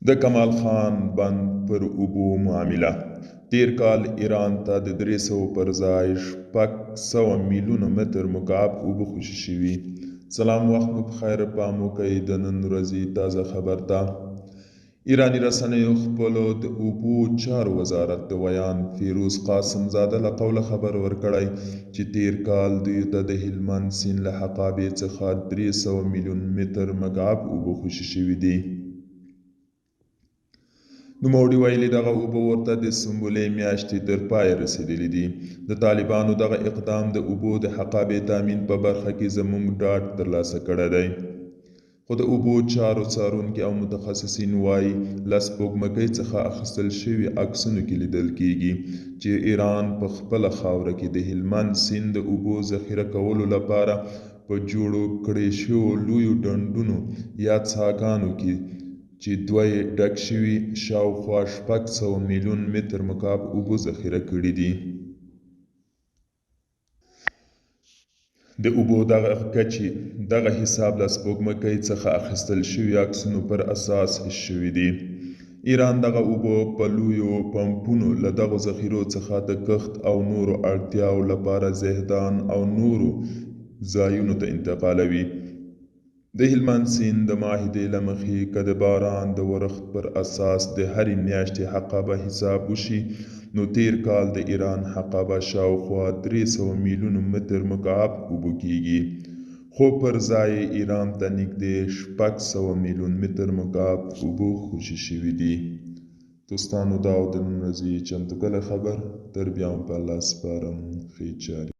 د کمال خان بند پر اوبو معامله. تیر کال ایران ته د 300 پر ځای 600 میلیونه متر مکعب اوبه خوشي شوي. سلام، وخت مو بخیر. پام وکئ د نن ورځې تازه خبر ته. ایرانی رسنیو خپلو د اوبو چارو وزارت د ویان فیروز قاسم زاده له قوله خبر ورکړی چې تیر کال دوی ته د هلمند سیند له حقابې څخه 300 میلیون متر مکعب اوبه خوشي شوي دي. نوموړي ویلي دغه اوبه ورته د سنبلې میاشتې تر پایه رسېدلي دي. د طالبانو دغه اقدام د اوبو د حقابې تامین په برخه کې زموږ ډاډ ترلاسه کړی دی. خو د اوبو چارو څارونکي او متخصصین وایي له سپوږمکۍ څخه اخیستل شوي عکسونو کې لیدل کېږي چې ایران په خپله خاوره کې د هلمند سیند د اوبو ذخیره کولو لپاره په جوړو کړی شویو لویو ډنډونو یا څاګانو کې چې دوه یې ډک شوي شاوخوا 600 میلیون متر مکعب اوبه ذخیره کړي دي. د اوبو دغه کچې دغه حساب له سپوږمکۍ څخه اخیستل شوي عکسونو پر اساس شوي دي. ایران دغه اوبه په لویو پمپونو له دغو ذخیرو څخه د کښت او نورو اړتیاو لپاره زهدان او نورو ځایونو ته انتقالوي. د هلمند سیند د معاهدې له مخې که د باران د ورښت پر اساس د هرې میاشتې حقابه حساب وشي، نو تیر کال د ایران حقابه شاوخوا 300 میلیون متر مکعب اوبه کیږي، خو پر ځای ایران ته نږدې 600 میلیون متر مکعب اوبه خوشي شوي دي. دوستانو، دا و د نن ورځې چمتو کلی خبر. تر بیا هم په الله سپارم. ښې چارې